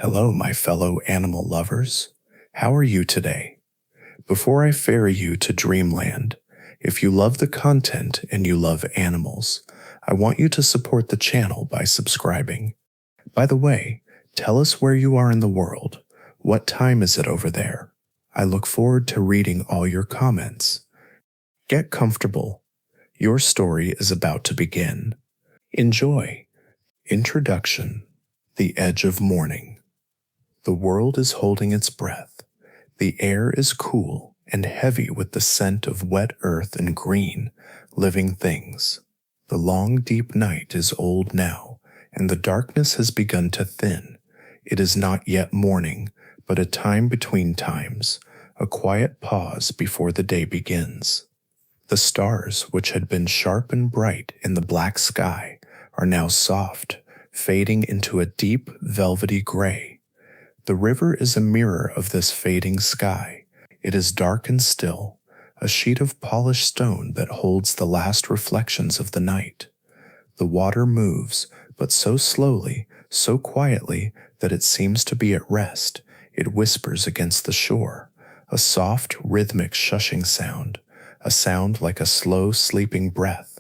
Hello, my fellow animal lovers. How are you today? Before I ferry you to dreamland, if you love the content and you love animals, I want you to support the channel by subscribing. By the way, tell us where you are in the world. What time is it over there? I look forward to reading all your comments. Get comfortable. Your story is about to begin. Enjoy. Introduction. The edge of morning. The world is holding its breath. The air is cool and heavy with the scent of wet earth and green, living things. The long, deep night is old now, and the darkness has begun to thin. It is not yet morning, but a time between times, a quiet pause before the day begins. The stars, which had been sharp and bright in the black sky, are now soft, fading into a deep, velvety gray. The river is a mirror of this fading sky. It is dark and still, a sheet of polished stone that holds the last reflections of the night. The water moves, but so slowly, so quietly, that it seems to be at rest. It whispers against the shore, a soft, rhythmic shushing sound, a sound like a slow, sleeping breath.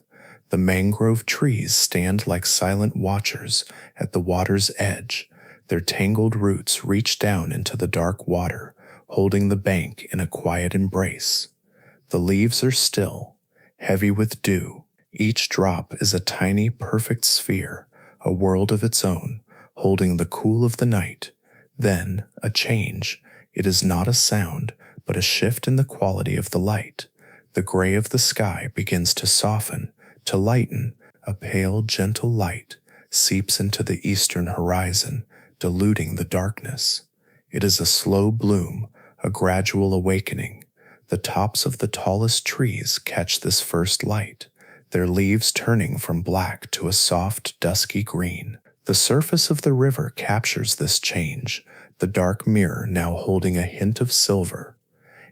The mangrove trees stand like silent watchers at the water's edge. Their tangled roots reach down into the dark water, holding the bank in a quiet embrace. The leaves are still, heavy with dew. Each drop is a tiny, perfect sphere, a world of its own, holding the cool of the night. Then, a change. It is not a sound, but a shift in the quality of the light. The gray of the sky begins to soften, to lighten. A pale, gentle light seeps into the eastern horizon, diluting the darkness. It is a slow bloom, a gradual awakening. The tops of the tallest trees catch this first light, their leaves turning from black to a soft, dusky green. The surface of the river captures this change, the dark mirror now holding a hint of silver.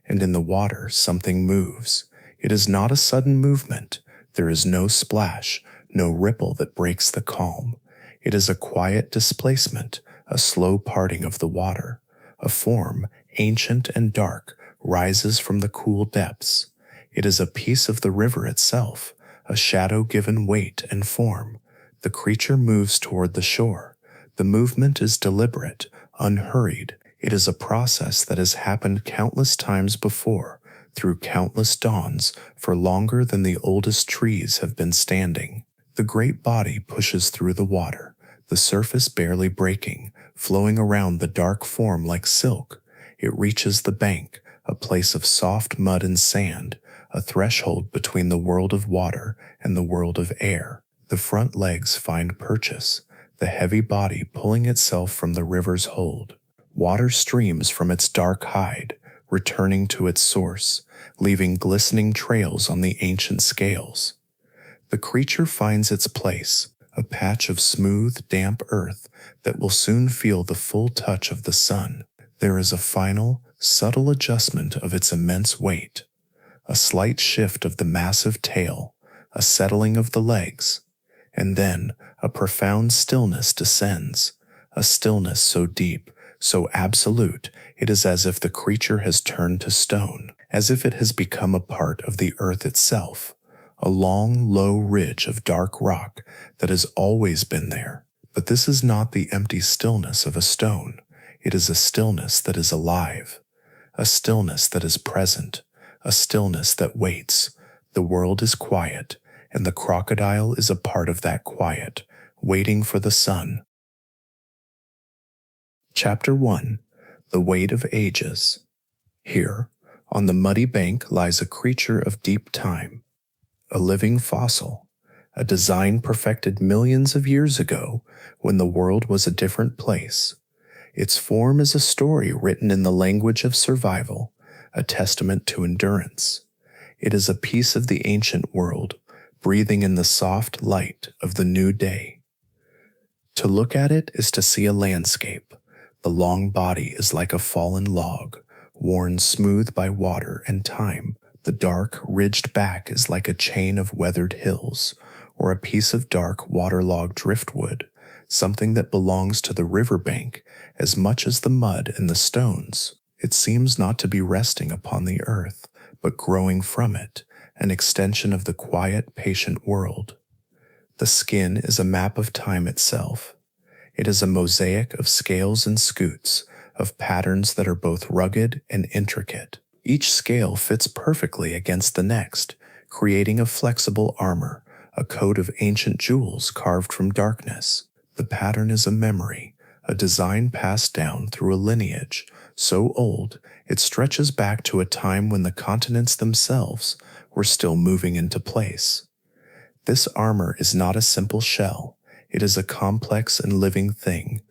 And in the water something moves. It is not a sudden movement. There is no splash, no ripple that breaks the calm. It is a quiet displacement, a slow parting of the water. A form, ancient and dark, rises from the cool depths. It is a piece of the river itself, a shadow given weight and form. The creature moves toward the shore. The movement is deliberate, unhurried. It is a process that has happened countless times before, through countless dawns, for longer than the oldest trees have been standing. The great body pushes through the water, the surface barely breaking, flowing around the dark form like silk. It reaches the bank, a place of soft mud and sand, a threshold between the world of water and the world of air. The front legs find purchase, the heavy body pulling itself from the river's hold. Water streams from its dark hide, returning to its source, leaving glistening trails on the ancient scales. The creature finds its place, a patch of smooth, damp earth that will soon feel the full touch of the sun. There is a final, subtle adjustment of its immense weight, a slight shift of the massive tail, a settling of the legs, and then a profound stillness descends, a stillness so deep, so absolute, it is as if the creature has turned to stone, as if it has become a part of the earth itself. A long, low ridge of dark rock that has always been there. But this is not the empty stillness of a stone. It is a stillness that is alive, a stillness that is present, a stillness that waits. The world is quiet, and the crocodile is a part of that quiet, waiting for the sun. Chapter 1. The Weight of Ages. Here, on the muddy bank lies a creature of deep time. A living fossil, a design perfected millions of years ago when the world was a different place. Its form is a story written in the language of survival, a testament to endurance. It is a piece of the ancient world, breathing in the soft light of the new day. To look at it is to see a landscape. The long body is like a fallen log, worn smooth by water and time. The dark, ridged back is like a chain of weathered hills, or a piece of dark, waterlogged driftwood, something that belongs to the riverbank as much as the mud and the stones. It seems not to be resting upon the earth, but growing from it, an extension of the quiet, patient world. The skin is a map of time itself. It is a mosaic of scales and scutes, of patterns that are both rugged and intricate. Each scale fits perfectly against the next, creating a flexible armor, a coat of ancient jewels carved from darkness. The pattern is a memory, a design passed down through a lineage so old it stretches back to a time when the continents themselves were still moving into place. This armor is not a simple shell, it is a complex and living thing.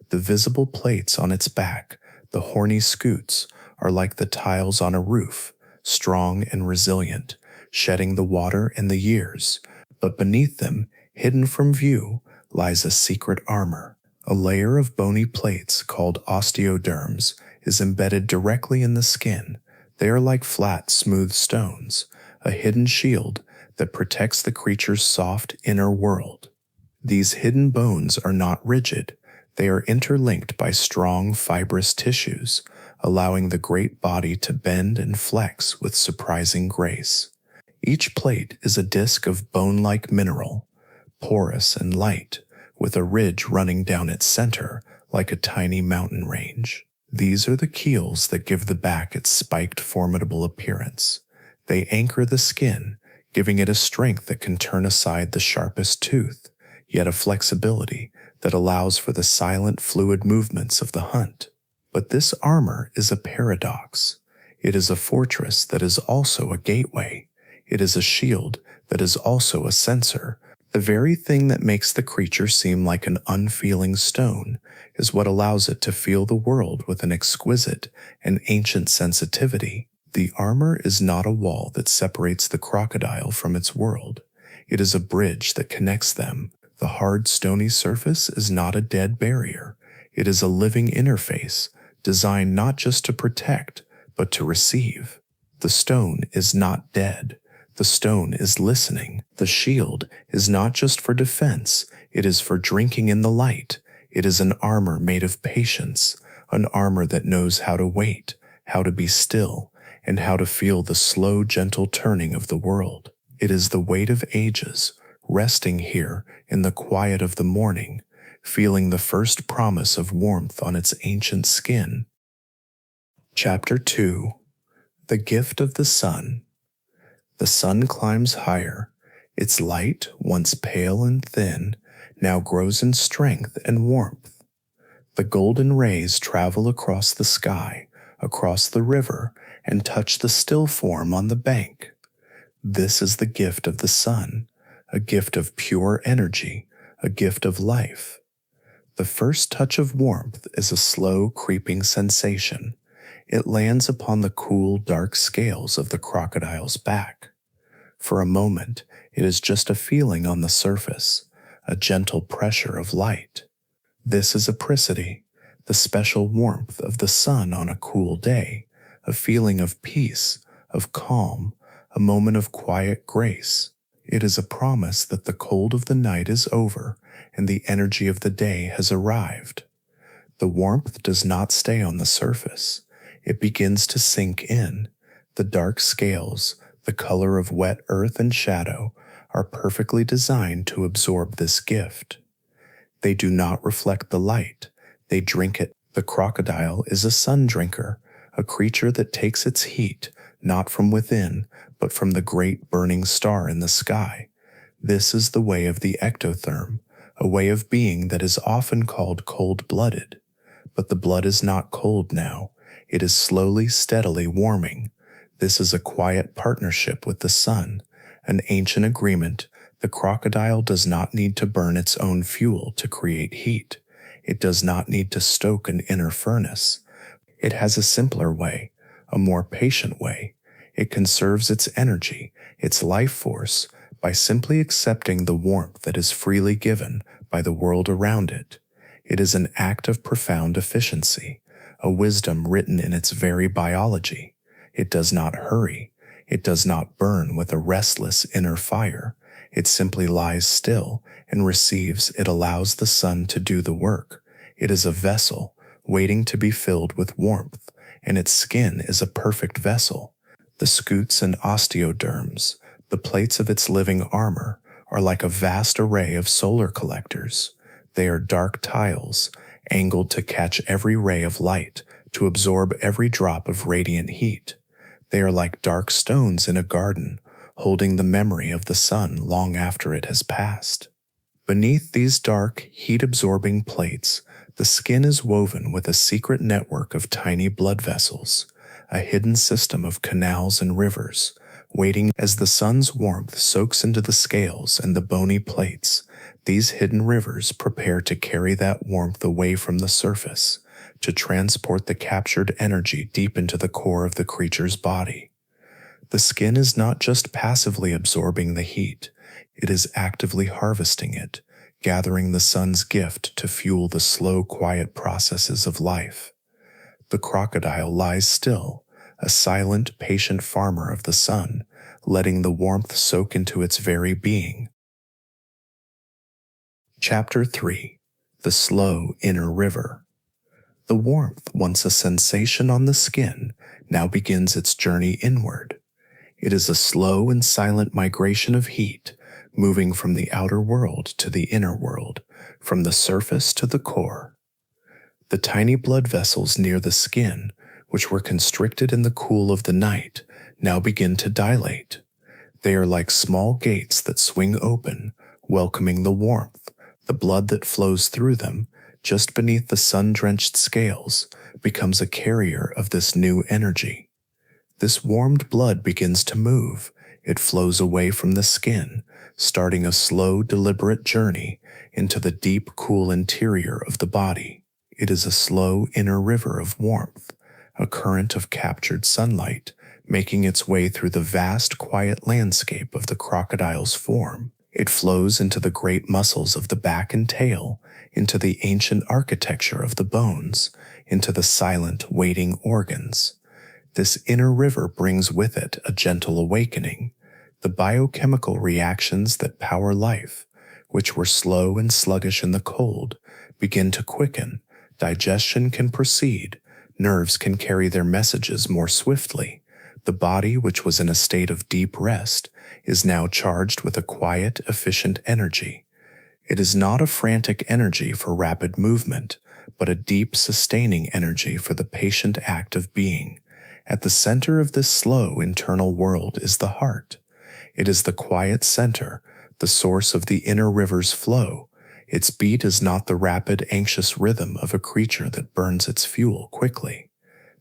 The visible plates on its back, the horny scutes, are like the tiles on a roof, strong and resilient, shedding the water and the years. But beneath them, hidden from view, lies a secret armor. A layer of bony plates called osteoderms is embedded directly in the skin. They are like flat, smooth stones, a hidden shield that protects the creature's soft inner world. These hidden bones are not rigid. They are interlinked by strong, fibrous tissues, allowing the great body to bend and flex with surprising grace. Each plate is a disc of bone-like mineral, porous and light, with a ridge running down its center like a tiny mountain range. These are the keels that give the back its spiked, formidable appearance. They anchor the skin, giving it a strength that can turn aside the sharpest tooth, yet a flexibility that allows for the silent, fluid movements of the hunt. But this armor is a paradox. It is a fortress that is also a gateway. It is a shield that is also a sensor. The very thing that makes the creature seem like an unfeeling stone is what allows it to feel the world with an exquisite and ancient sensitivity. The armor is not a wall that separates the crocodile from its world. It is a bridge that connects them. The hard, stony surface is not a dead barrier. It is a living interface, designed not just to protect, but to receive. The stone is not dead. The stone is listening. The shield is not just for defense, it is for drinking in the light. It is an armor made of patience, an armor that knows how to wait, how to be still, and how to feel the slow, gentle turning of the world. It is the weight of ages, resting here in the quiet of the morning, feeling the first promise of warmth on its ancient skin. Chapter 2. The Gift of the Sun. The sun climbs higher. Its light, once pale and thin, now grows in strength and warmth. The golden rays travel across the sky, across the river, and touch the still form on the bank. This is the gift of the sun, a gift of pure energy, a gift of life. The first touch of warmth is a slow, creeping sensation. It lands upon the cool, dark scales of the crocodile's back. For a moment, it is just a feeling on the surface, a gentle pressure of light. This is apricity, the special warmth of the sun on a cool day, a feeling of peace, of calm, a moment of quiet grace. It is a promise that the cold of the night is over and the energy of the day has arrived. The warmth does not stay on the surface. It begins to sink in. The dark scales, the color of wet earth and shadow, are perfectly designed to absorb this gift. They do not reflect the light. They drink it. The crocodile is a sun drinker, a creature that takes its heat not from within, but from the great burning star in the sky. This is the way of the ectotherm, a way of being that is often called cold-blooded. But the blood is not cold now. It is slowly, steadily warming. This is a quiet partnership with the sun, an ancient agreement. The crocodile does not need to burn its own fuel to create heat. It does not need to stoke an inner furnace. It has a simpler way, a more patient way. It conserves its energy, its life force, by simply accepting the warmth that is freely given by the world around it. It is an act of profound efficiency, a wisdom written in its very biology. It does not hurry. It does not burn with a restless inner fire. It simply lies still and receives. It allows the sun to do the work. It is a vessel waiting to be filled with warmth, and its skin is a perfect vessel. The scutes and osteoderms, the plates of its living armor, are like a vast array of solar collectors. They are dark tiles, angled to catch every ray of light, to absorb every drop of radiant heat. They are like dark stones in a garden, holding the memory of the sun long after it has passed. Beneath these dark, heat-absorbing plates, the skin is woven with a secret network of tiny blood vessels, a hidden system of canals and rivers, waiting as the sun's warmth soaks into the scales and the bony plates. These hidden rivers prepare to carry that warmth away from the surface, to transport the captured energy deep into the core of the creature's body. The skin is not just passively absorbing the heat, it is actively harvesting it, gathering the sun's gift to fuel the slow, quiet processes of life. The crocodile lies still, a silent, patient farmer of the sun, letting the warmth soak into its very being. Chapter 3. The Slow Inner River. The warmth, once a sensation on the skin, now begins its journey inward. It is a slow and silent migration of heat, moving from the outer world to the inner world, from the surface to the core. The tiny blood vessels near the skin, which were constricted in the cool of the night, now begin to dilate. They are like small gates that swing open, welcoming the warmth. The blood that flows through them, just beneath the sun-drenched scales, becomes a carrier of this new energy. This warmed blood begins to move. It flows away from the skin, starting a slow, deliberate journey into the deep, cool interior of the body. It is a slow inner river of warmth, a current of captured sunlight, making its way through the vast, quiet landscape of the crocodile's form. It flows into the great muscles of the back and tail, into the ancient architecture of the bones, into the silent, waiting organs. This inner river brings with it a gentle awakening. The biochemical reactions that power life, which were slow and sluggish in the cold, begin to quicken. Digestion can proceed. Nerves can carry their messages more swiftly. The body, which was in a state of deep rest, is now charged with a quiet, efficient energy. It is not a frantic energy for rapid movement, but a deep, sustaining energy for the patient act of being. At the center of this slow internal world is the heart. It is the quiet center, the source of the inner river's flow. Its beat is not the rapid, anxious rhythm of a creature that burns its fuel quickly.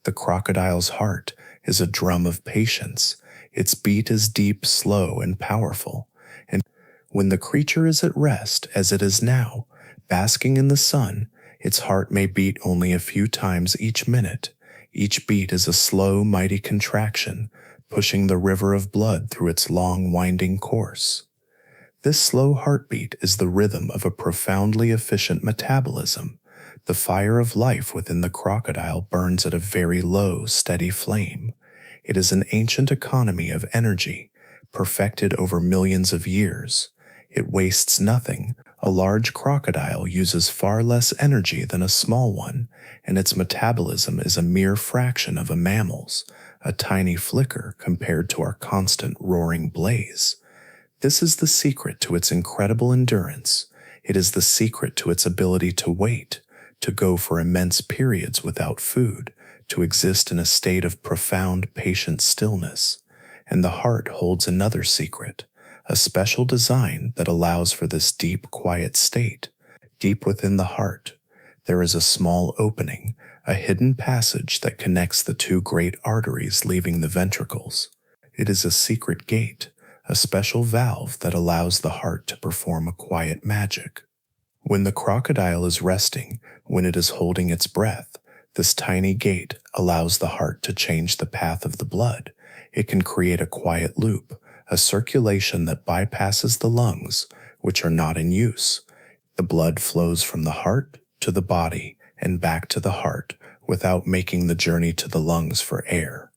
The crocodile's heart is a drum of patience. Its beat is deep, slow, and powerful. And when the creature is at rest, as it is now, basking in the sun, its heart may beat only a few times each minute. Each beat is a slow, mighty contraction, pushing the river of blood through its long, winding course. This slow heartbeat is the rhythm of a profoundly efficient metabolism. The fire of life within the crocodile burns at a very low, steady flame. It is an ancient economy of energy, perfected over millions of years. It wastes nothing. A large crocodile uses far less energy than a small one, and its metabolism is a mere fraction of a mammal's, a tiny flicker compared to our constant roaring blaze. This is the secret to its incredible endurance. It is the secret to its ability to wait, to go for immense periods without food, to exist in a state of profound, patient stillness. And the heart holds another secret, a special design that allows for this deep, quiet state. Deep within the heart, there is a small opening, a hidden passage that connects the two great arteries leaving the ventricles. It is a secret gate, a special valve that allows the heart to perform a quiet magic. When the crocodile is resting, when it is holding its breath, this tiny gate allows the heart to change the path of the blood. It can create a quiet loop, a circulation that bypasses the lungs, which are not in use. The blood flows from the heart to the body and back to the heart without making the journey to the lungs for air.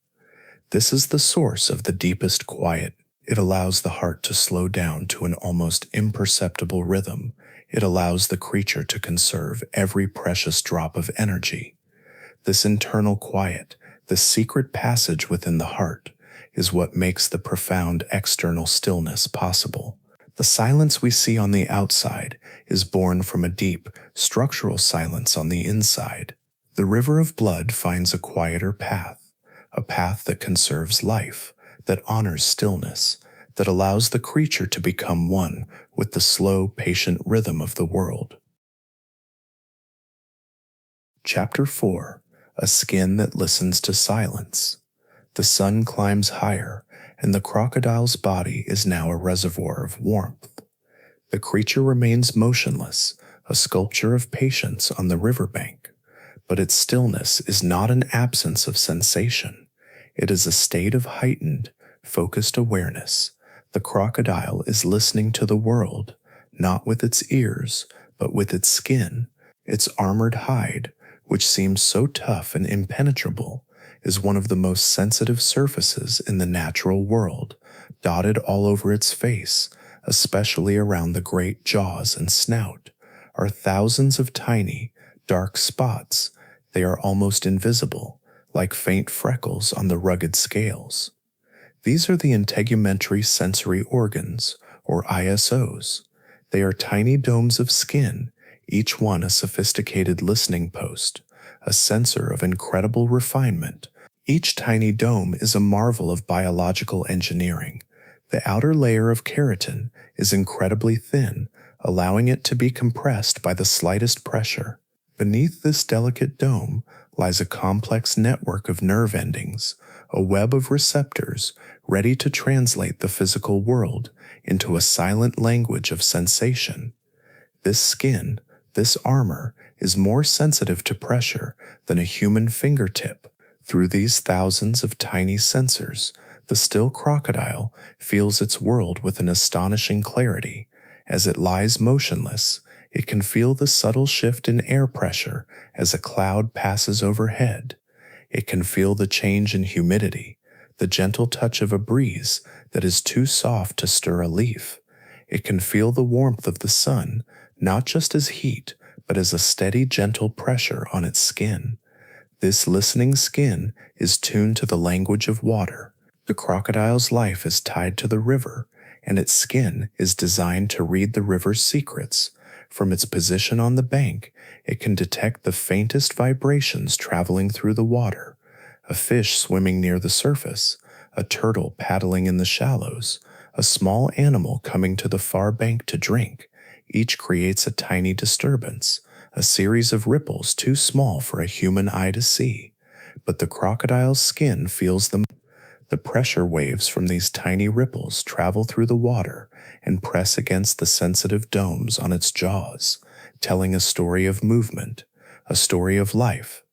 This is the source of the deepest quiet It allows the heart to slow down to an almost imperceptible rhythm. It allows the creature to conserve every precious drop of energy. This internal quiet, this secret passage within the heart, is what makes the profound external stillness possible. The silence we see on the outside is born from a deep, structural silence on the inside. The river of blood finds a quieter path, a path that conserves life, that honors stillness, that allows the creature to become one with the slow, patient rhythm of the world. Chapter 4: A Skin That Listens to Silence. The sun climbs higher, and the crocodile's body is now a reservoir of warmth. The creature remains motionless, a sculpture of patience on the riverbank. But its stillness is not an absence of sensation. It is a state of heightened, focused awareness. The crocodile is listening to the world, not with its ears, but with its skin. Its armored hide, which seems so tough and impenetrable, is one of the most sensitive surfaces in the natural world, dotted all over its face, especially around the great jaws and snout, are thousands of tiny, dark spots. They are almost invisible, like faint freckles on the rugged scales. These are the integumentary sensory organs, or ISOs. They are tiny domes of skin, each one a sophisticated listening post, a sensor of incredible refinement. Each tiny dome is a marvel of biological engineering. The outer layer of keratin is incredibly thin, allowing it to be compressed by the slightest pressure. Beneath this delicate dome lies a complex network of nerve endings, a web of receptors ready to translate the physical world into a silent language of sensation. This skin, this armor, is more sensitive to pressure than a human fingertip. Through these thousands of tiny sensors, the still crocodile feels its world with an astonishing clarity. As it lies motionless, it can feel the subtle shift in air pressure as a cloud passes overhead. It can feel the change in humidity, the gentle touch of a breeze that is too soft to stir a leaf. It can feel the warmth of the sun, not just as heat, but as a steady, gentle pressure on its skin. This listening skin is tuned to the language of water. The crocodile's life is tied to the river, and its skin is designed to read the river's secrets. From its position on the bank, it can detect the faintest vibrations traveling through the water. A fish swimming near the surface, a turtle paddling in the shallows, a small animal coming to the far bank to drink. Each creates a tiny disturbance, a series of ripples too small for a human eye to see. But the crocodile's skin feels them. The pressure waves from these tiny ripples travel through the water and press against the sensitive domes on its jaws, telling a story of movement, a story of life.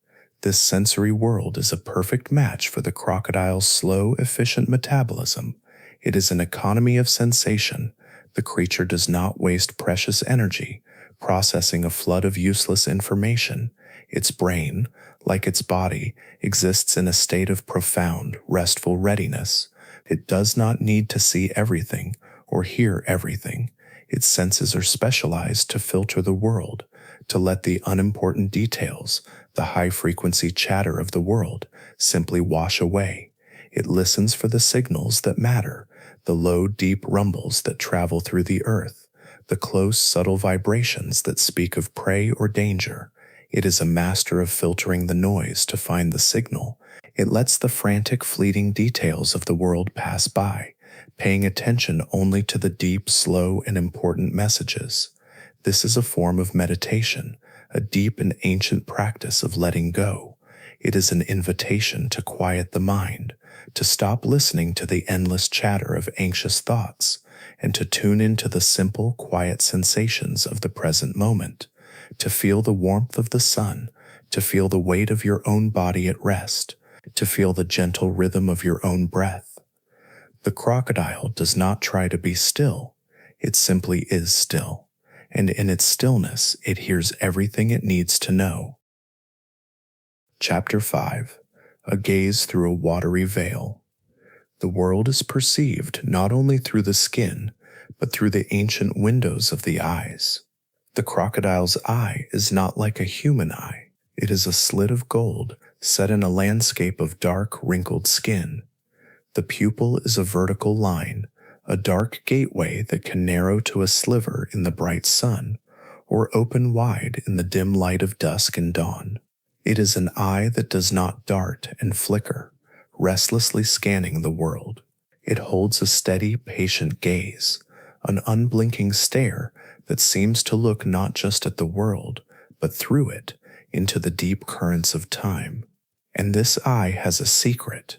This sensory world is a perfect match for the crocodile's slow, efficient metabolism. It is an economy of sensation. The creature does not waste precious energy processing a flood of useless information. Its brain, like its body, exists in a state of profound, restful readiness. It does not need to see everything or hear everything. Its senses are specialized to filter the world, to let the unimportant details, the high-frequency chatter of the world, simply wash away. It listens for the signals that matter, the low, deep rumbles that travel through the earth, the close, subtle vibrations that speak of prey or danger. It is a master of filtering the noise to find the signal. It lets the frantic, fleeting details of the world pass by, paying attention only to the deep, slow, and important messages. This is a form of meditation, a deep and ancient practice of letting go. It is an invitation to quiet the mind, to stop listening to the endless chatter of anxious thoughts, and to tune into the simple, quiet sensations of the present moment, to feel the warmth of the sun, to feel the weight of your own body at rest, to feel the gentle rhythm of your own breath. The crocodile does not try to be still, it simply is still, and in its stillness it hears everything it needs to know. Chapter 5: A Gaze Through a Watery Veil. The world is perceived not only through the skin, but through the ancient windows of the eyes. The crocodile's eye is not like a human eye. It is a slit of gold set in a landscape of dark, wrinkled skin. The pupil is a vertical line, a dark gateway that can narrow to a sliver in the bright sun, or open wide in the dim light of dusk and dawn. It is an eye that does not dart and flicker, restlessly scanning the world. It holds a steady, patient gaze, an unblinking stare that seems to look not just at the world, but through it, into the deep currents of time. And this eye has a secret.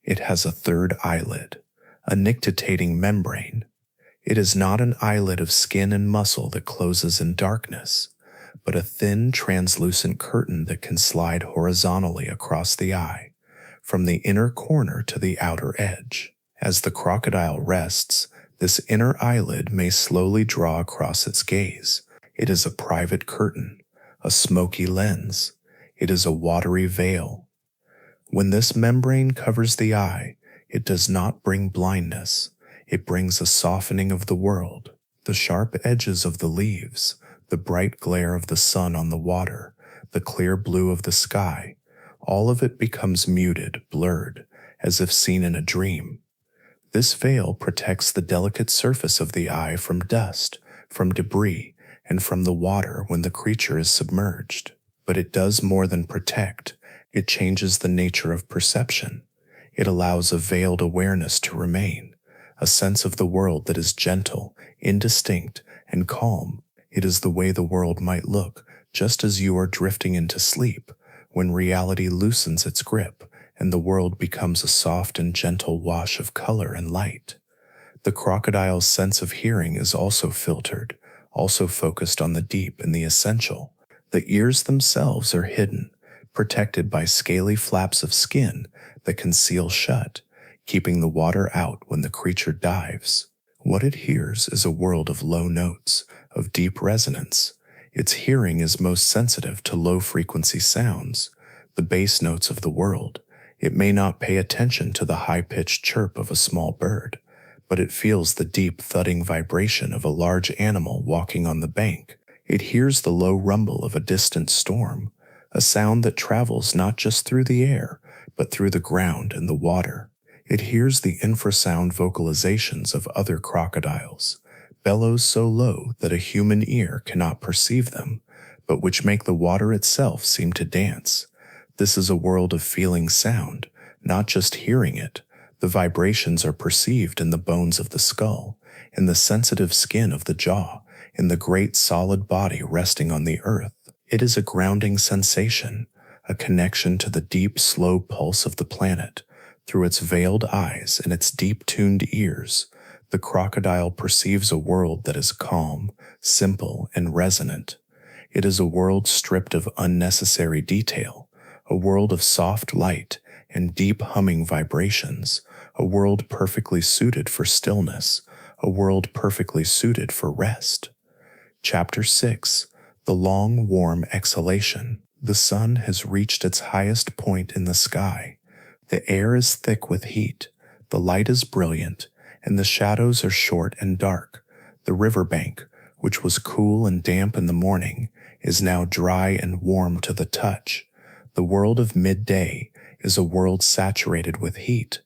It has a third eyelid, a nictitating membrane. It is not an eyelid of skin and muscle that closes in darkness, but a thin, translucent curtain that can slide horizontally across the eye, from the inner corner to the outer edge. As the crocodile rests, this inner eyelid may slowly draw across its gaze. It is a private curtain, a smoky lens. It is a watery veil. When this membrane covers the eye, it does not bring blindness. It brings a softening of the world. The sharp edges of the leaves, the bright glare of the sun on the water, the clear blue of the sky, all of it becomes muted, blurred, as if seen in a dream. This veil protects the delicate surface of the eye from dust, from debris, and from the water when the creature is submerged. But it does more than protect. It changes the nature of perception. It allows a veiled awareness to remain, a sense of the world that is gentle, indistinct, and calm. It is the way the world might look, just as you are drifting into sleep, when reality loosens its grip, and the world becomes a soft and gentle wash of color and light. The crocodile's sense of hearing is also filtered, also focused on the deep and the essential. The ears themselves are hidden, protected by scaly flaps of skin that can seal shut, keeping the water out when the creature dives. What it hears is a world of low notes, of deep resonance. Its hearing is most sensitive to low-frequency sounds, the bass notes of the world. It may not pay attention to the high-pitched chirp of a small bird, but it feels the deep thudding vibration of a large animal walking on the bank. It hears the low rumble of a distant storm, a sound that travels not just through the air, but through the ground and the water. It hears the infrasound vocalizations of other crocodiles, bellows so low that a human ear cannot perceive them, but which make the water itself seem to dance. This is a world of feeling sound, not just hearing it. The vibrations are perceived in the bones of the skull, in the sensitive skin of the jaw, in the great solid body resting on the earth. It is a grounding sensation, a connection to the deep, slow pulse of the planet. Through its veiled eyes and its deep-tuned ears, the crocodile perceives a world that is calm, simple, and resonant. It is a world stripped of unnecessary detail, a world of soft light and deep humming vibrations, a world perfectly suited for stillness, a world perfectly suited for rest. Chapter 6. The long, warm exhalation. The sun has reached its highest point in the sky. The air is thick with heat, the light is brilliant, and the shadows are short and dark. The riverbank, which was cool and damp in the morning, is now dry and warm to the touch. The world of midday is a world saturated with heat.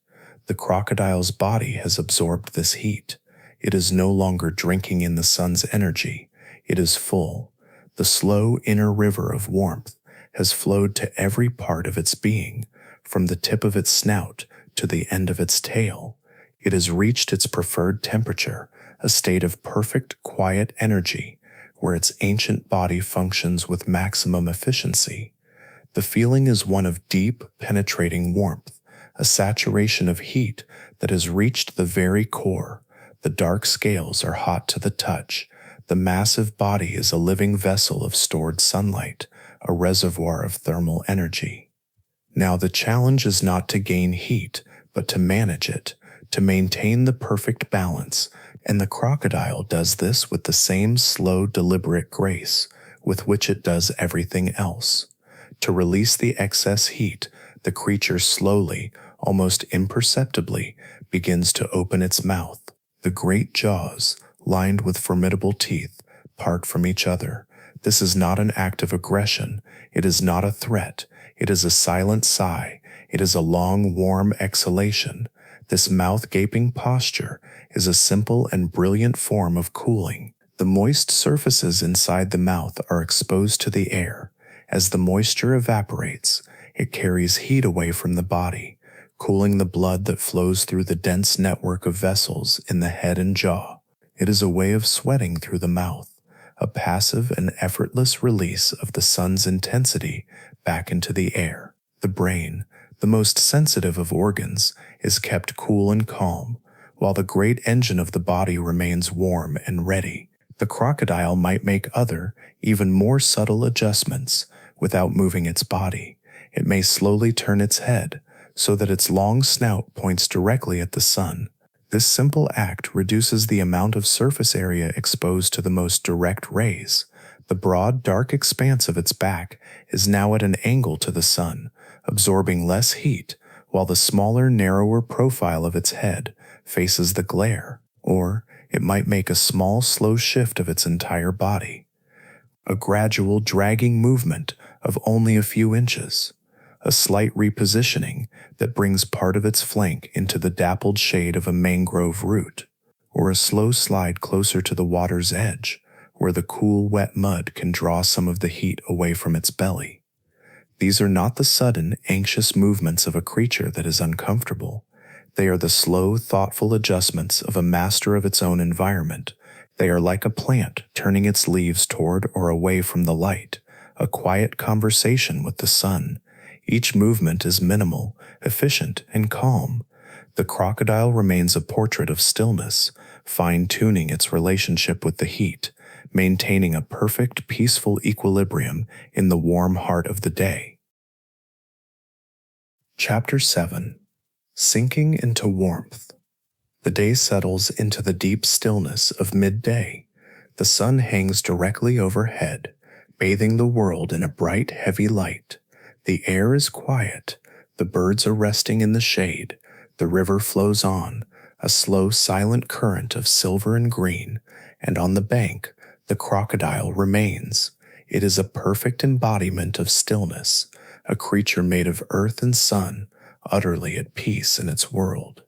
The crocodile's body has absorbed this heat. It is no longer drinking in the sun's energy. It is full. The slow inner river of warmth has flowed to every part of its being, from the tip of its snout to the end of its tail. It has reached its preferred temperature, a state of perfect, quiet energy, where its ancient body functions with maximum efficiency. The feeling is one of deep, penetrating warmth, a saturation of heat that has reached the very core. The dark scales are hot to the touch. The massive body is a living vessel of stored sunlight, a reservoir of thermal energy. Now the challenge is not to gain heat, but to manage it, to maintain the perfect balance, and the crocodile does this with the same slow, deliberate grace with which it does everything else. To release the excess heat, the creature slowly, almost imperceptibly, begins to open its mouth. The great jaws, lined with formidable teeth, part from each other. This is not an act of aggression. It is not a threat. It is a silent sigh. It is a long, warm exhalation. This mouth-gaping posture is a simple and brilliant form of cooling. The moist surfaces inside the mouth are exposed to the air. As the moisture evaporates, it carries heat away from the body, cooling the blood that flows through the dense network of vessels in the head and jaw. It is a way of sweating through the mouth, a passive and effortless release of the sun's intensity back into the air. The brain, the most sensitive of organs, is kept cool and calm, while the great engine of the body remains warm and ready. The crocodile might make other, even more subtle adjustments without moving its body. It may slowly turn its head so that its long snout points directly at the sun. This simple act reduces the amount of surface area exposed to the most direct rays. The broad, dark expanse of its back is now at an angle to the sun, absorbing less heat, while the smaller, narrower profile of its head faces the glare. Or it might make a small, slow shift of its entire body, a gradual, dragging movement of only a few inches, a slight repositioning that brings part of its flank into the dappled shade of a mangrove root, or a slow slide closer to the water's edge, where the cool, wet mud can draw some of the heat away from its belly. These are not the sudden, anxious movements of a creature that is uncomfortable. They are the slow, thoughtful adjustments of a master of its own environment. They are like a plant turning its leaves toward or away from the light, a quiet conversation with the sun. Each movement is minimal, efficient, and calm. The crocodile remains a portrait of stillness, fine-tuning its relationship with the heat, maintaining a perfect, peaceful equilibrium in the warm heart of the day. Chapter 7. Sinking into warmth. The day settles into the deep stillness of midday. The sun hangs directly overhead, bathing the world in a bright, heavy light. The air is quiet. The birds are resting in the shade. The river flows on, a slow, silent current of silver and green, and on the bank, the crocodile remains. It is a perfect embodiment of stillness, a creature made of earth and sun, utterly at peace in its world.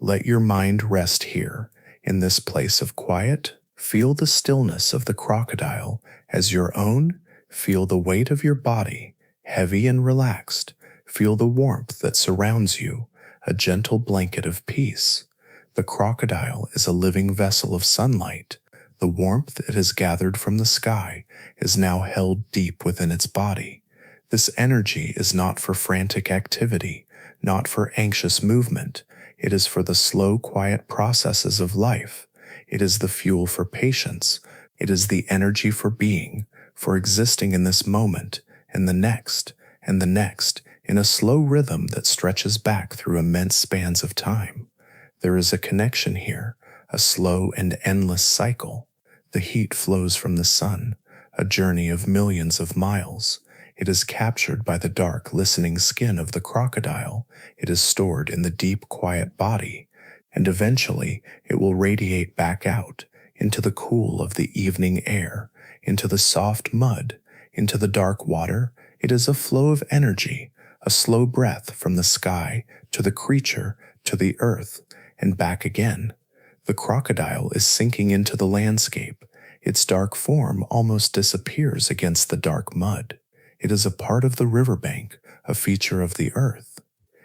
Let your mind rest here, in this place of quiet. Feel the stillness of the crocodile as your own. Feel the weight of your body, heavy and relaxed. Feel the warmth that surrounds you, a gentle blanket of peace. The crocodile is a living vessel of sunlight. The warmth it has gathered from the sky is now held deep within its body. This energy is not for frantic activity, not for anxious movement. It is for the slow, quiet processes of life. It is the fuel for patience. It is the energy for being, for existing in this moment, and the next, in a slow rhythm that stretches back through immense spans of time. There is a connection here, a slow and endless cycle. The heat flows from the sun, a journey of millions of miles. It is captured by the dark, listening skin of the crocodile. It is stored in the deep, quiet body, and eventually it will radiate back out into the cool of the evening air, into the soft mud, into the dark water. It is a flow of energy, a slow breath from the sky to the creature, to the earth, and back again. The crocodile is sinking into the landscape. Its dark form almost disappears against the dark mud. It is a part of the riverbank, a feature of the earth.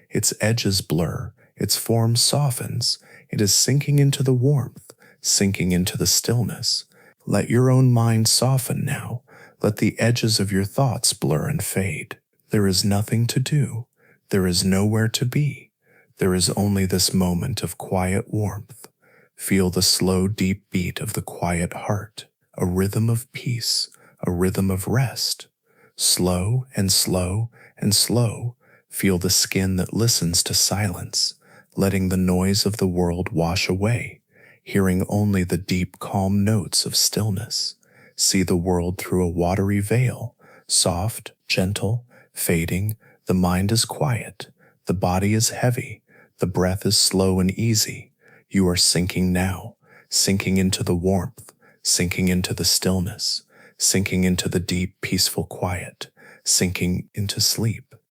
Its edges blur, its form softens. It is sinking into the warmth, sinking into the stillness. Let your own mind soften now. Let the edges of your thoughts blur and fade. There is nothing to do. There is nowhere to be. There is only this moment of quiet warmth. Feel the slow, deep beat of the quiet heart, a rhythm of peace, a rhythm of rest. Slow and slow and slow, feel the skin that listens to silence, letting the noise of the world wash away, hearing only the deep, calm notes of stillness. See the world through a watery veil, soft, gentle, fading. The mind is quiet. The The body is heavy. The breath is slow and easy. You are sinking now, sinking into the warmth, sinking into the stillness, sinking into the deep, peaceful quiet, sinking into sleep.